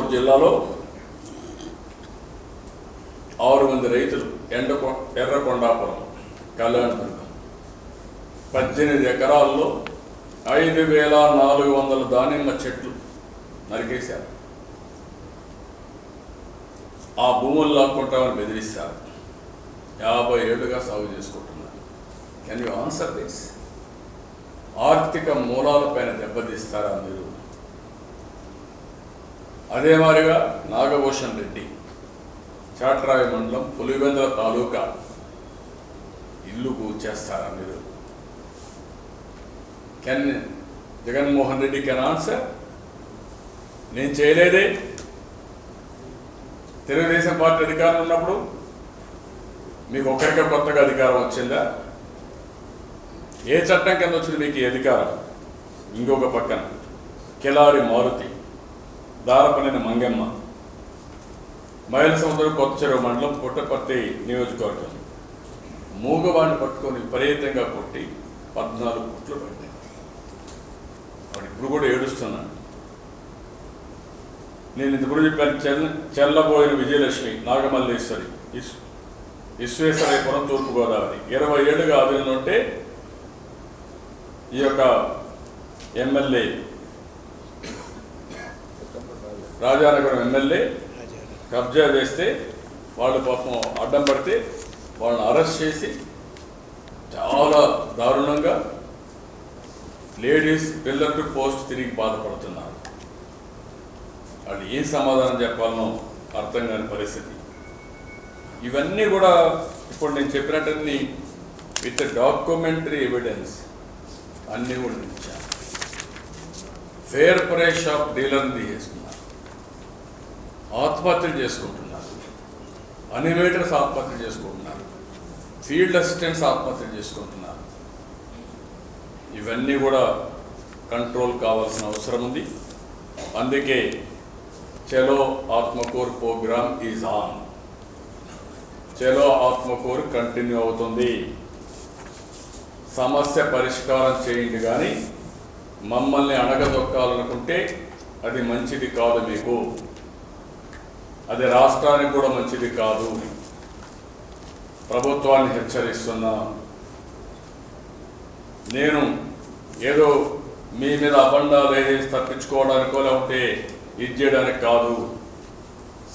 గుంటూరు జిల్లాలో 6 మంది రైతులు ఎర్రకొండాపురం కళ్యాణదుర్గం 18 ఎకరాల్లో 5,400 దానిమ్మ చెట్లు నరికేశారు. ఆ భూములు లాక్కుంటామని బెదిరిస్తారు. 50 ఏళ్లుగా సాగు చేసుకుంటున్నారు. Can you answer this? ఆర్థిక మూలాలపైన దెబ్బతీస్తారా మీరు? అదే మాదిరిగా నాగభూషణ్ రెడ్డి చాట్రాయి మండలం పులివెందుల తాలూకా ఇల్లు కూల్చేస్తారా మీరు? Can Jaganmohan Reddy can answer? నేను చేయలేదే. తెలుగుదేశం పార్టీ అధికారం ఉన్నప్పుడు మీకు ఒక్కరికే కొత్తగా అధికారం వచ్చిందా? ఏ చట్టం కింద వచ్చింది మీకు ఈ అధికారం? ఇంకొక పక్కన కిలారి మారుతి, దారపనేని మంగమ్మ, మైలసముద్రం కొత్తచెరువు మండలం పుట్టపర్తి నియోజకవర్గం మూగవాడిని పట్టుకొని విపరీతంగా కొట్టి 14 కుట్లు పట్టాయి. వాడు ఇప్పుడు కూడా ఏడుస్తున్నాడు. నేను ఇంతకుముందు చెప్పాను, చెల్లబోయిన విజయలక్ష్మి నాగమల్లేశ్వరి విశ్వేశ్వరపురం తూర్పుగోదావరి 20 ఏళ్ళుగా ఆధీనంలో ఉంటే ఈ యొక్క ఎమ్మెల్యే రాజానగరం ఎమ్మెల్యే కబ్జా చేస్తే వాళ్ళు పాపం అడ్డం పడితే వాళ్ళని అరెస్ట్ చేసి చాలా దారుణంగా లేడీస్ పిల్లర్ టు పోస్ట్ తిరిగి బాధపడుతున్నారు. వాళ్ళు ఏం సమాధానం చెప్పాలనో అర్థం కాని పరిస్థితి. ఇవన్నీ కూడా ఇప్పుడు నేను చెప్పినట్టన్నీ విత్ డాక్యుమెంటరీ ఎవిడెన్స్ అన్నీ కూడా ఇచ్చాను. ఫేర్ ప్రైస్ షాప్ డీలర్ని తీసేస్తున్నారు, ఆత్మహత్యలు చేసుకుంటున్నారు, అనిమేటర్స్ ఆత్మహత్యలు చేసుకుంటున్నారు, ఫీల్డ్ అసిస్టెంట్స్ ఆత్మహత్యలు చేసుకుంటున్నారు. ఇవన్నీ కూడా కంట్రోల్ కావాల్సిన అవసరం ఉంది. అందుకే చలో ఆత్మకూరు ప్రోగ్రామ్ ఈజ్ ఆన్. చలో ఆత్మకూరు కంటిన్యూ అవుతుంది. సమస్య పరిష్కారం చేయండి, కానీ మమ్మల్ని అణగదొక్కాలనుకుంటే అది మంచిది కాదు. మీకు అది రాష్ట్రానికి కూడా మంచిది కాదు. ప్రభుత్వాన్ని హెచ్చరిస్తున్నా. నేను ఏదో మీ మీద అబండాలు వేసి తప్పించుకోవడానికో లేకపోతే ఇది చేయడానికి కాదు.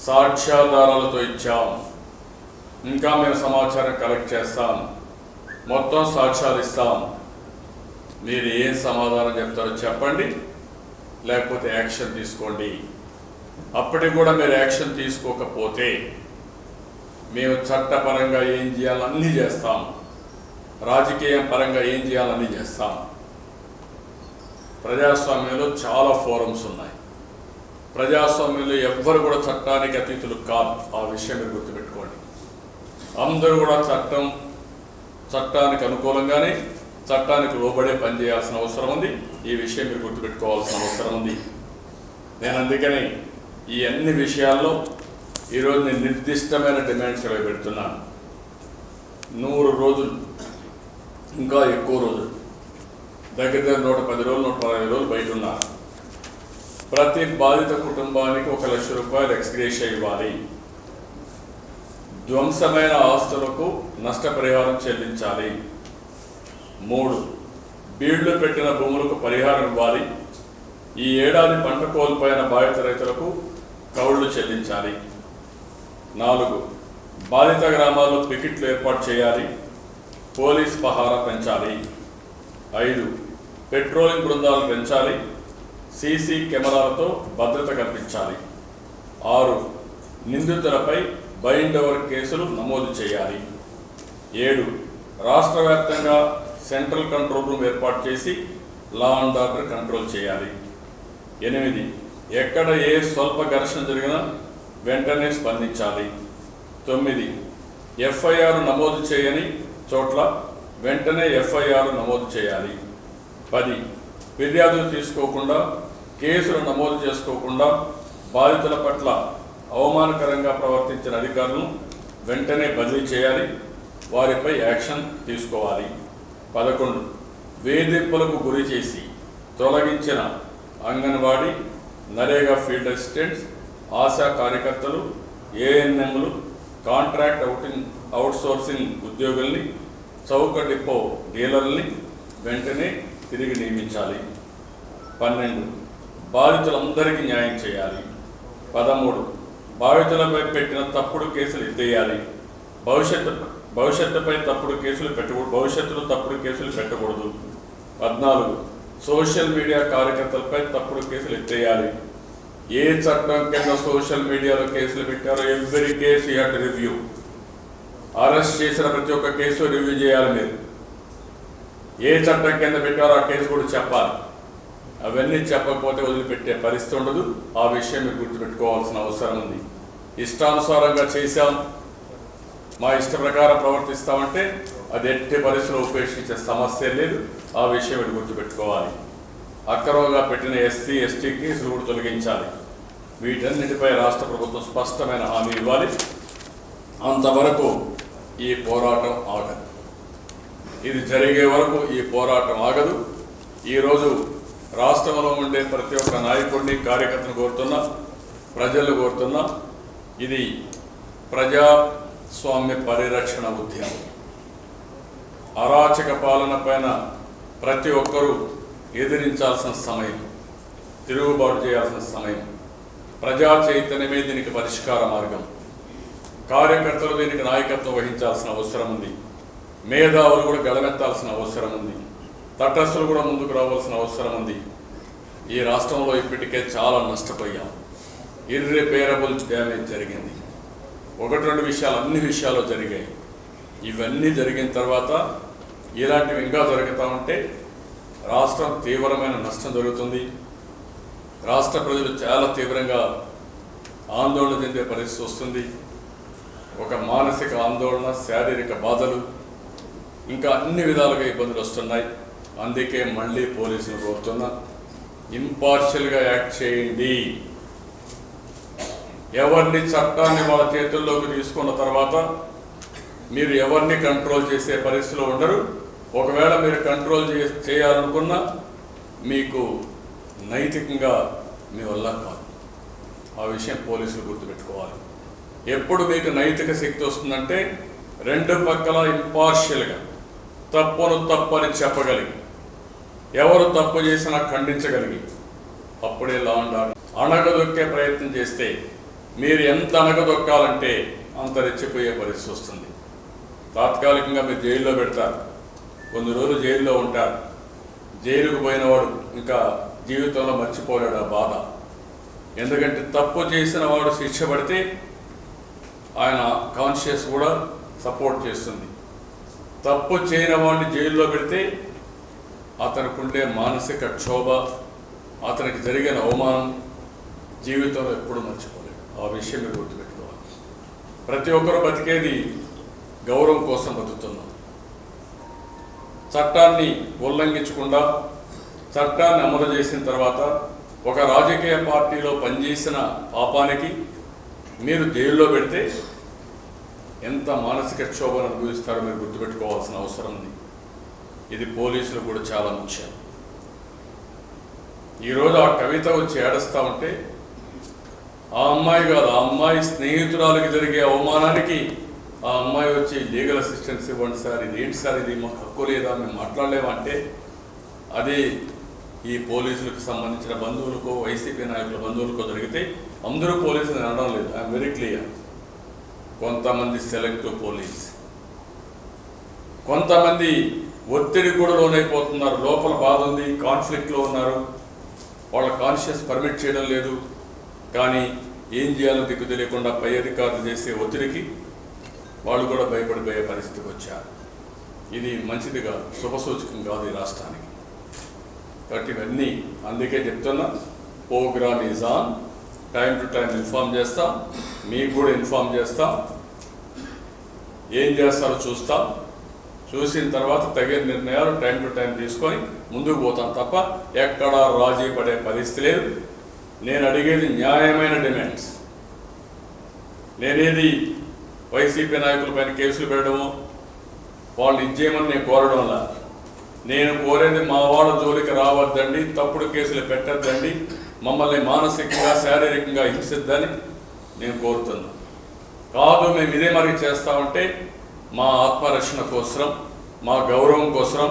సాక్ష్యాధారాలతో ఇచ్చాం. ఇంకా మేము సమాచారం కలెక్ట్ చేస్తాం, మొత్తం సాక్ష్యాలు ఇస్తాం. మీరు ఏం సమాధానం చెప్తారో చెప్పండి, లేకపోతే యాక్షన్ తీసుకోండి. అప్పటికి కూడా మీరు యాక్షన్ తీసుకోకపోతే మేము చట్టపరంగా ఏం చేయాలన్నీ చేస్తాం, రాజకీయ పరంగా ఏం చేయాలన్నీ చేస్తాం. ప్రజాస్వామ్యంలో చాలా ఫోరమ్స్ ఉన్నాయి. ప్రజాస్వామ్యంలో ఎవ్వరు కూడా చట్టానికి అతీతులు కాదు. ఆ విషయం మీరు గుర్తుపెట్టుకోండి. అందరూ కూడా చట్టానికి అనుకూలంగానే చట్టానికి లోబడే పనిచేయాల్సిన అవసరం ఉంది. ఈ విషయం మీరు గుర్తుపెట్టుకోవాల్సిన అవసరం ఉంది. నేను అందుకని ఈ అన్ని విషయాల్లో ఈరోజు నేను నిర్దిష్టమైన డిమాండ్స్ పెడుతున్నాను. 100 రోజులు, ఇంకా ఎక్కువ రోజులు, దగ్గర 110 రోజులు 115 రోజులు బయట ఉన్నారు. ప్రతి బాధిత కుటుంబానికి 1 లక్ష రూపాయలు ఎక్స్గ్రేషియా ఇవ్వాలి. ధ్వంసమైన ఆస్తులకు నష్టపరిహారం చెల్లించాలి. 3, బీళ్లు పెట్టిన భూములకు పరిహారం ఇవ్వాలి. ఈ ఏడాది పంట కోల్పోయిన బాధిత రైతులకు కౌళ్లు చెల్లించాలి. 4, బాధిత గ్రామాల్లో పికెట్లు ఏర్పాటు చేయాలి. పోలీస్ పహారా పెంచాలి. 5, పెట్రోలింగ్ బృందాలు పెంచాలి. సీసీ కెమెరాలతో భద్రత కల్పించాలి. 6, నిందితులపై బైండ్ ఓవర్ కేసులు నమోదు చేయాలి. 7, రాష్ట్ర వ్యాప్తంగా సెంట్రల్ కంట్రోల్ రూమ్ ఏర్పాటు చేసి లా అండ్ ఆర్డర్ కంట్రోల్ చేయాలి. 8, ఎక్కడ ఏ స్వల్ప ఘర్షణ జరిగినా వెంటనే స్పందించాలి. 9, ఎఫ్ఐఆర్ నమోదు చేయని చోట్ల వెంటనే ఎఫ్ఐఆర్ నమోదు చేయాలి. 10, ఫిర్యాదులు తీసుకోకుండా కేసులు నమోదు చేసుకోకుండా బాధితుల పట్ల అవమానకరంగా ప్రవర్తించిన అధికారులను వెంటనే బదిలీ చేయాలి, వారిపై యాక్షన్ తీసుకోవాలి. 11, వేధింపులకు గురి చేసి తొలగించిన అంగన్వాడీ, నరేగా ఫీల్డ్ అసిస్టెంట్స్, ఆశా కార్యకర్తలు, ఏఎన్ఎంలు, కాంట్రాక్ట్ అవుట్సోర్సింగ్ ఉద్యోగుల్ని, చౌక డిపో డీలర్లని వెంటనే తిరిగి నియమించాలి. 12 బాధితులందరికీ న్యాయం చేయాలి. 13 బాధితులపై పెట్టిన తప్పుడు కేసులు ఎత్తేయాలి. భవిష్యత్తుపై తప్పుడు కేసులు పెట్టకూడదు, భవిష్యత్తులో తప్పుడు కేసులు పెట్టకూడదు. 14 సోషల్ మీడియా కార్యకర్తలపై తప్పుడు కేసులు ఎత్తేయాలి. ఏ చట్టం కింద సోషల్ మీడియాలో కేసులు పెట్టారో every case you have to review. Arrest చేసిన ప్రతి ఒక్క కేసు రివ్యూ చేయాలి. మీరు ఏ చట్టం కింద పెట్టారో ఆ కేసు కూడా చెప్పాలి. అవన్నీ చెప్పకపోతే వదిలిపెట్టే పరిస్థితి ఉండదు. ఆ విషయం మీరు గుర్తుపెట్టుకోవాల్సిన అవసరం ఉంది. ఇష్టానుసారంగా చేశాం, మా ఇష్ట ప్రకారం ప్రవర్తిస్తామంటే అది ఎట్టి పరిస్థితుల్లో ఉపేక్షించే సమస్య లేదు. ఆ విషయం మీరు గుర్తుపెట్టుకోవాలి. అక్రమంగా పెట్టిన ఎస్సీ, ఎస్టీ కేసులు కూడా తొలగించాలి. వీటన్నిటిపై రాష్ట్ర ప్రభుత్వం స్పష్టమైన హామీ ఇవ్వాలి. అంతవరకు ఈ పోరాటం ఆగదు. ఇది జరిగే వరకు ఈ పోరాటం ఆగదు. ఈరోజు రాష్ట్రంలో ఉండే ప్రతి ఒక్క నాయకుడిని, కార్యకర్తను కోరుతున్నా, ప్రజలు కోరుతున్నా, ఇది ప్రజాస్వామ్య పరిరక్షణ ఉద్యమం. అరాచక పాలన పైన ప్రతి ఒక్కరూ ఎదిరించాల్సిన సమయం, తిరుగుబాటు చేయాల్సిన సమయం. ప్రజా చైతన్యమే దీనికి పరిష్కార మార్గం. కార్యకర్తలు దీనికి నాయకత్వం వహించాల్సిన అవసరం ఉంది. మేధావులు కూడా గళమెత్తాల్సిన అవసరం ఉంది. తటస్థులు కూడా ముందుకు రావాల్సిన అవసరం ఉంది. ఈ రాష్ట్రంలో ఇప్పటికే చాలా నష్టపోయాం. ఇర్రిపేరబుల్ డ్యామేజ్ జరిగింది. 1-2 విషయాలు, అన్ని విషయాలు జరిగాయి. ఇవన్నీ జరిగిన తర్వాత ఇలాంటివి ఇంకా జరుగుతూ ఉంటే రాష్ట్రం తీవ్రమైన నష్టం జరుగుతుంది. రాష్ట్ర ప్రజలు చాలా తీవ్రంగా ఆందోళన చెందే పరిస్థితి వస్తుంది. ఒక మానసిక ఆందోళన, శారీరక బాధలు, ఇంకా అన్ని విధాలుగా ఇబ్బందులు వస్తున్నాయి. అందుకే మళ్ళీ పోలీసులు కోరుతున్నా, ఇంపార్షియల్గా యాక్ట్ చేయండి. ఎవరిని చట్టాన్ని వాళ్ళ చేతుల్లోకి తీసుకున్న తర్వాత మీరు ఎవరిని కంట్రోల్ చేసే పరిస్థితిలో ఉండరు. ఒకవేళ మీరు కంట్రోల్ చేయాలనుకున్నా మీకు నైతికంగా మీ వల్ల కాదు. ఆ విషయం పోలీసులు గుర్తుపెట్టుకోవాలి. ఎప్పుడు మీకు నైతిక శక్తి వస్తుందంటే 2 పక్కల ఇంపార్షియల్గా తప్పును తప్పని చెప్పగలిగి, ఎవరు తప్పు చేసినా ఖండించగలిగి, అప్పుడే లా అండ్ ఆర్డర్. అణగదొక్కే ప్రయత్నం చేస్తే మీరు ఎంత అణగదొక్కాలంటే అంత రెచ్చిపోయే పరిస్థితి వస్తుంది. తాత్కాలికంగా మీరు జైల్లో పెడతారు, కొన్ని రోజులు జైల్లో ఉంటారు. జైలుకు పోయిన వాడు ఇంకా జీవితంలో మర్చిపోలేడు ఆ బాధ. ఎందుకంటే తప్పు చేసిన వాడు శిక్ష పడితే ఆయన కాన్షియస్ కూడా సపోర్ట్ చేస్తుంది. తప్పు చేయని వాడిని జైల్లో పెడితే అతనికి ఉండే మానసిక క్షోభ, అతనికి జరిగిన అవమానం జీవితంలో ఎప్పుడు మర్చిపోలేడు. ఆ విషయం మీరు గుర్తుపెట్టుకోవాలి. ప్రతి ఒక్కరూ బతికేది గౌరవం కోసం బతుకుతున్నాం. చట్టాన్ని ఉల్లంఘించకుండా చట్టాన్ని అమలు చేసిన తర్వాత ఒక రాజకీయ పార్టీలో పనిచేసిన పాపానికి మీరు జైల్లో పెడితే ఎంత మానసిక క్షోభను అనుభవిస్తారో మీరు గుర్తుపెట్టుకోవాల్సిన అవసరం ఉంది. ఇది పోలీసులు కూడా చాలా ముఖ్యం. ఈరోజు ఆ కవిత వచ్చి ఏడుస్తూ ఉంటే ఆ అమ్మాయి కాదు, ఆ అమ్మాయి స్నేహితురాలకి జరిగే అవమానానికి ఆ అమ్మాయి వచ్చి లీగల్ అసిస్టెన్స్ ఇవ్వండి సార్, ఇది ఏంటి సార్, ఇది మాకు హక్కు లేదా, మేము మాట్లాడలేమంటే అది ఈ పోలీసులకు సంబంధించిన బంధువులకో, వైసీపీ నాయకుల బంధువులకో జరిగితే అందరూ పోలీసులు అనడం లేదు. I'm very clear. కొంతమంది సెలెక్టివ్ పోలీస్, కొంతమంది ఒత్తిడి కూడా లోనైపోతున్నారు. లోపల బాధ ఉంది, కాన్ఫ్లిక్ట్లో ఉన్నారు, వాళ్ళ కాన్షియస్ పర్మిట్ చేయడం లేదు. కానీ ఏం చేయాలో దిక్కు తెలియకుండా పై అధికారులు చేసే ఒత్తిడికి వాళ్ళు కూడా భయపడిపోయే పరిస్థితికి వచ్చారు. ఇది మంచిది కాదు, శుభసూచకం కాదు ఈ రాష్ట్రానికి. కాబట్టి ఇవన్నీ అందుకే చెప్తున్నా, program is on. Time to time inform చేస్తాం, మీకు కూడా ఇన్ఫార్మ్ చేస్తాం. ఏం చేస్తారో చూస్తాం. చూసిన తర్వాత తగిన నిర్ణయాలు టైం టు టైం తీసుకొని ముందుకు పోతాం తప్ప ఎక్కడా రాజీ పడే పరిస్థితి లేదు. నేను అడిగేది న్యాయమైన డిమాండ్స్. నేనేది వైసీపీ నాయకులపైన కేసులు పెట్టడము, వాళ్ళు ఇచ్చేయమని నేను కోరడంలా. నేను కోరేది మా వాళ్ళ జోలికి రావద్దండి, తప్పుడు కేసులు పెట్టద్దండి, మమ్మల్ని మానసికంగా శారీరకంగా హింసిద్దని నేను కోరుతున్నాను. కాదు మేము ఇదే మరి చేస్తామంటే మా ఆత్మరక్షణ కోసం, మా గౌరవం కోసం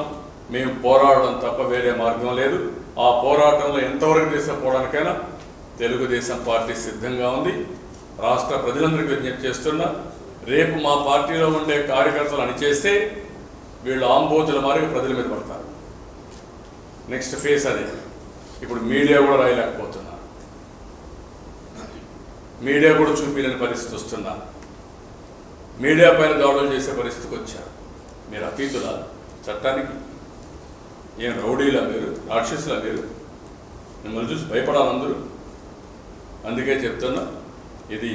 మేము పోరాడడం తప్ప వేరే మార్గం లేదు. ఆ పోరాటంలో ఎంతవరకు తీసుకుపోవడానికైనా తెలుగుదేశం పార్టీ సిద్ధంగా ఉంది. రాష్ట్ర ప్రజలందరికీ విజ్ఞప్తి చేస్తున్నా, రేపు మా పార్టీలో ఉండే కార్యకర్తలు అణిచేస్తే వీళ్ళు ఆంబోతుల మారిగా ప్రజల మీద పడతారు. నెక్స్ట్ ఫేస్ అదే. ఇప్పుడు మీడియా కూడా రాయలేకపోతున్నా, మీడియా కూడా చూపించలేని పరిస్థితి వస్తున్నా, మీడియా పైన దాడులు చేసే పరిస్థితికి వచ్చారు. మీరు అతీతులా చట్టానికి? ఏం రౌడీలా మీరు? రాక్షసులా మీరు? మిమ్మల్ని చూసి భయపడాలి అందరూ. అందుకే చెప్తున్నా, ఇది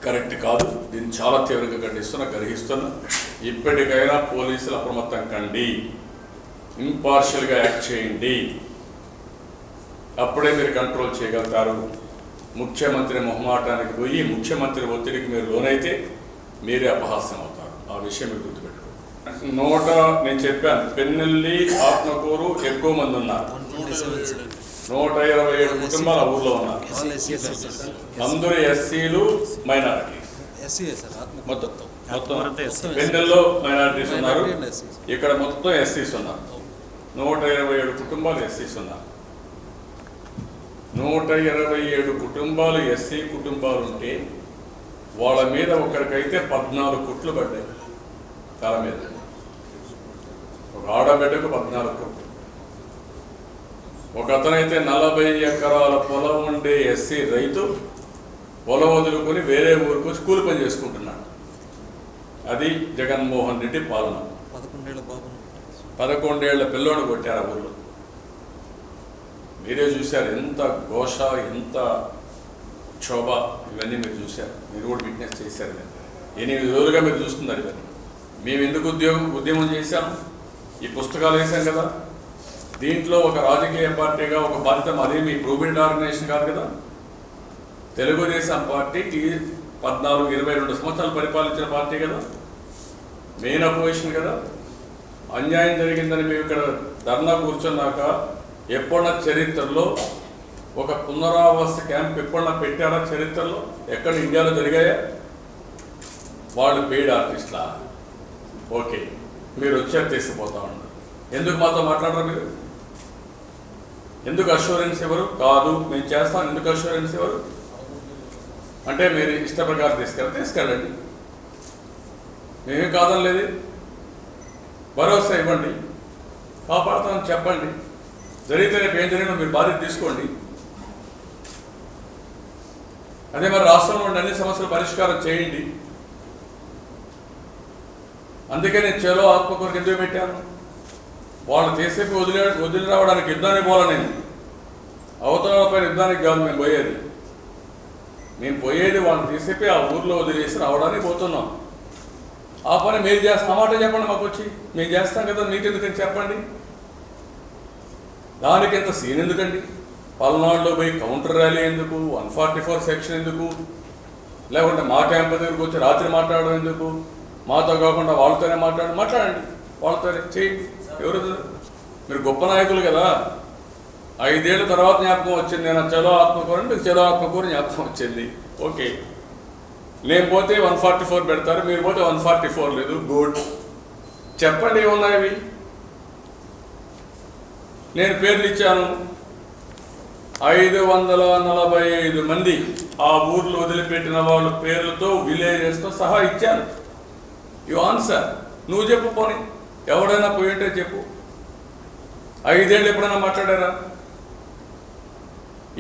కరెక్ట్ కాదు. దీన్ని చాలా తీవ్రంగా ఖండిస్తున్నా, గర్హిస్తున్నా. ఇప్పటికైనా పోలీసులు అప్రమత్తం కండి, ఇంపార్షియల్గా యాక్ట్ చేయండి. అప్పుడే మీరు కంట్రోల్ చేయగలుగుతారు. ముఖ్యమంత్రి మొహమాటానికి పోయి ముఖ్యమంత్రి ఒత్తిడికి మీరు లోనైతే మీరే అపహాస్యం అవుతారు. ఆ విషయం మీరు గుర్తుపెట్టుకో. నేను చెప్పాను, పెన్నెల్లి, ఆత్మకూరు ఎక్కువ మంది ఉన్నారు. 127 కుటుంబాలు ఆ ఊర్లో ఉన్నారు. అందరూ ఎస్సీలు, మైనారిటీస్. మొత్తం పెన్నెల్లో మైనారిటీస్ ఉన్నారు, ఇక్కడ మొత్తం ఎస్సీస్ ఉన్నారు. 127 కుటుంబాలు ఎస్సీస్ ఉన్నారు. 127 కుటుంబాలు ఎస్సీ కుటుంబాలు ఉంటే వాళ్ళ మీద ఒకరికైతే 14 కుట్లు పడ్డాయి తల మీద. ఒక ఆడబిడ్డకు 14 కుట్లు. ఒక అతనైతే 40 ఎకరాల పొలం ఉండే ఎస్సీ రైతు పొలం వదులుకొని వేరే ఊరికి వచ్చి కూలి పని చేసుకుంటున్నాడు. అది జగన్మోహన్ రెడ్డి పాలన. 11 ఏళ్ల పిల్లోడు కొట్టారు ఆ ఊళ్ళో. మీరే చూశారు ఎంత ఘోష, ఎంత క్షోభ. ఇవన్నీ మీరు చూశారు, మీరు కూడా విట్నెస్ చేశారు. 8 రోజులుగా మీరు చూస్తున్నారు ఇవన్నీ. మేము ఎందుకు ఉద్యమం చేశాం? ఈ పుస్తకాలు వేసాం కదా. దీంట్లో ఒక రాజకీయ పార్టీగా ఒక బాధ్యత, మరీ మీ ప్రూవెడ్ ఆర్గనైజేషన్ కాదు కదా. తెలుగుదేశం పార్టీ 14-22 సంవత్సరాలు పరిపాలించిన పార్టీ కదా, మెయిన్ అపోజిషన్ కదా. అన్యాయం జరిగిందని మేము ఇక్కడ ధర్నా కూర్చున్నాక ఎప్పుడన్నా చరిత్రలో ఒక పునరావాస క్యాంప్ ఎప్పుడన్నా పెట్టారా చరిత్రలో? ఎక్కడ ఇండియాలో జరిగాయా? వాళ్ళు పెయిడ్ ఆర్టిస్ట్లా? ఓకే, మీరు వచ్చారు తీసుకుపోతా ఉన్నారు. ఎందుకు మాతో మాట్లాడరు మీరు? ఎందుకు అష్యూరెన్స్ ఎవరు? కాదు మేము చేస్తాం, ఎందుకు అష్యూరెన్స్ ఎవరు అంటే మీరు ఇష్ట ప్రకారం తీసుకెళ్ళండి, మేమేం కాదనలేదు. భరోసా ఇవ్వండి, కాపాడుతామని చెప్పండి. జరిగితే రేపు ఏం జరిగినా మీరు బాధ్యత తీసుకోండి. అదే మరి రాష్ట్రంలో ఉండే అన్ని సమస్యలు పరిష్కారం చేయండి. అందుకే నేను చేలో ఆత్మకూరుకి ఎందుకు పెట్టాను? వాళ్ళు చేసేపు వదిలి రావడానికి యుద్ధానికి పోవాలి. నేను అవతలపై యుద్ధానికి కాదు మేము పోయేది. మేము పోయేది వాళ్ళని తీసేపి ఆ ఊర్లో వదిలేసి రావడానికి పోతున్నాం. ఆ పని మీరు చేస్తాం. ఆ మాట చెప్పండి మాకు వచ్చి. మేము చేస్తాం కదా, మీకెందుకని చెప్పండి. దానికి ఎంత సీన్ ఎందుకండి? పల్నాడులో పోయి కౌంటర్ ర్యాలీ ఎందుకు? 144 సెక్షన్ ఎందుకు? లేకుంటే మా క్యాంప్ దగ్గరకు వచ్చి రాత్రి మాట్లాడడం ఎందుకు? మాతో కాకుండా వాళ్ళతోనే మాట్లాడండి, వాళ్ళతోనే చేయండి. ఎవరు మీరు? గొప్ప నాయకులు కదా. 5 ఏళ్ళ తర్వాత జ్ఞాపకం వచ్చింది. నేను చలో ఆత్మకూరు అంటే చలో ఆత్మకూరు జ్ఞాపకం వచ్చింది. ఓకే, నేను పోతే 144 పెడతారు, మీరు పోతే 144 లేదు. గుడ్, చెప్పండి ఏమున్నాయి. నేను పేర్లు ఇచ్చాను. 545 మంది ఆ ఊర్లో వదిలిపెట్టిన వాళ్ళ పేర్లతో, విలేజెస్తో సహా ఇచ్చాను. You answer. నువ్వు చెప్పు, పోనీ ఎవడైనా పోయింటే చెప్పు. 5 ఏళ్ళు ఎప్పుడైనా మాట్లాడారా?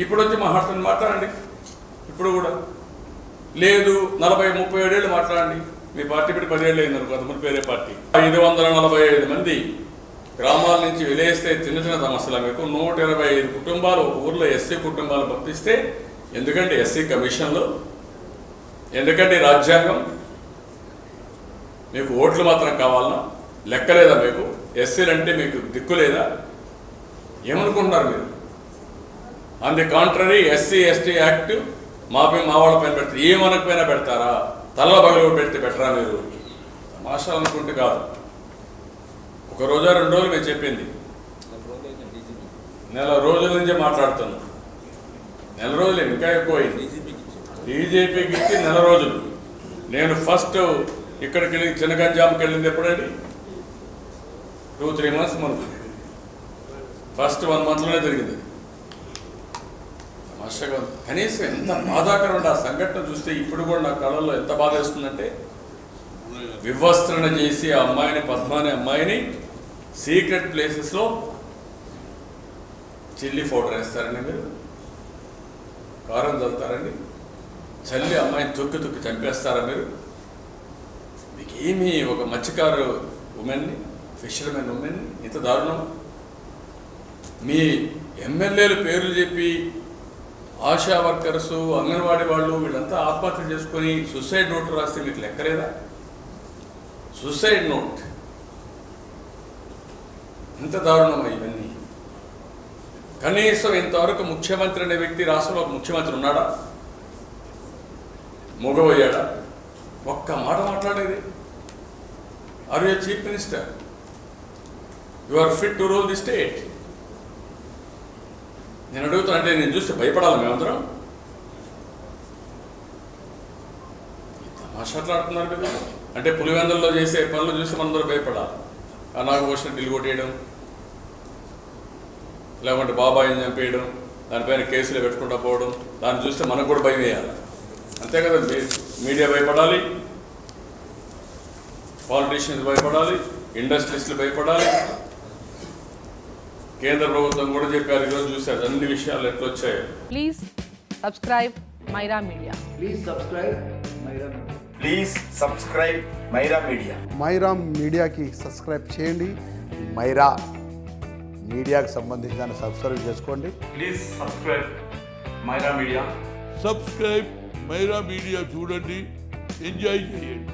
ఇప్పుడు వచ్చి మాట్లాడండి. ఇప్పుడు కూడా లేదు. 40-37 ఏళ్ళు మాట్లాడండి. మీ పార్టీ పెట్టి 10 ఏళ్ళు అయింది అనుకో, కొంతమంది పేరే పార్టీ. 545 మంది గ్రామాల నుంచి విలేస్తే చిన్న చిన్న సమస్యల మీకు 125 కుటుంబాలు ఊర్లో ఎస్సీ కుటుంబాలు పంపిస్తే, ఎందుకంటే ఎస్సీ కమిషన్లు, ఎందుకంటే రాజ్యాంగం. మీకు ఓట్లు మాత్రం కావాలన్నా? లెక్కలేదా మీకు? ఎస్సీలు అంటే మీకు దిక్కు లేదా? ఏమనుకుంటున్నారు మీరు? On the contrary, SC ST act మా వాళ్ళ పైన పెడతారు. ఏమనకపోయినా పెడతారా? తల్ల బగలు పెడితే పెట్టరా మీరు? తమాషా అనుకుంటే కాదు. 1 రోజు 2 రోజులు మేము చెప్పింది, నెల రోజుల నుంచే మాట్లాడుతున్నాం. నెల రోజులే, ఇంకా ఎక్కువైంది. డీజీపీకి ఇచ్చి నెల రోజులు. నేను ఫస్ట్ ఇక్కడికి వెళ్ళి చిన్నగంజాంకి వెళ్ళింది ఎప్పుడండి? 2-3 months ముందు. ఫస్ట్ 1 monthలోనే జరిగింది. తమాషాగా ఉంది. కనీసం ఎంత బాధాకరం ఆ సంఘటన చూస్తే ఇప్పుడు కూడా నా కళ్ళల్లో ఎంత బాధ వేస్తుందంటే, వివస్త్రణ చేసి ఆ అమ్మాయిని, పద్మాని అమ్మాయిని సీక్రెట్ ప్లేసెస్లో చిల్లి పౌడర్ వేస్తారండి, మీరు కారం చల్లుతారండి, చల్లి అమ్మాయిని తొక్కి తొక్కి చంపేస్తారా మీరు? మీకేమీ ఒక మత్స్యకారు ఉమెన్ని, ఫిషర్మెన్ ఉమెన్ని ఇంత దారుణం? మీ ఎమ్మెల్యేలు పేర్లు చెప్పి ఆశా వర్కర్స్, అంగన్వాడీ వాళ్ళు వీళ్ళంతా ఆత్మహత్య చేసుకొని సూసైడ్ నోట్ రాస్తే మీకు లెక్కలేదా? సూసైడ్ నోట్ ఇంత దారుణమా ఇవన్నీ? కనీసం ఇంతవరకు ముఖ్యమంత్రి అనే వ్యక్తి రాష్ట్రంలో ఒక ముఖ్యమంత్రి ఉన్నాడా? మూగబోయాడా? ఒక్క మాట మాట్లాడేది. Are you chief minister? You are fit to rule the state? నేను అడుగుతాను, అంటే నేను చూస్తే భయపడాలి మేమందరం? మాట్లాడుతున్నారు కదా, అంటే పులివెందుల్లో చేసే పనులు చూసి మనందరూ భయపడాలి. ఆ నాగభూషణ్ ఢిల్లీ కొట్టేయడం, లేకుంటే బాబాయిని చంపేయడం, దానిపైన కేసులు పెట్టుకుంటూ పోవడం, దాన్ని చూస్తే మనకు కూడా భయం వేయాలి. అంతే కదా, మీడియా భయపడాలి, పాలిటీషియన్స్ భయపడాలి, ఇండస్ట్రీస్లు భయపడాలి. కేంద్ర ప్రభుత్వం కూడా చెప్పారు, ఈరోజు చూశారు అన్ని విషయాలు ఎట్లా వచ్చాయో. Please subscribe Myra Media. Please subscribe Myra Media. Please subscribe Myra Media. Myra మీడియాకి సబ్స్క్రైబ్ చేయండి. మైరా మీడియాకి సంబంధించి దాన్ని సబ్స్క్రైబ్ చేసుకోండి. Please subscribe Myra Media. Subscribe Myra Media చూడండి, ఎంజాయ్ చేయండి.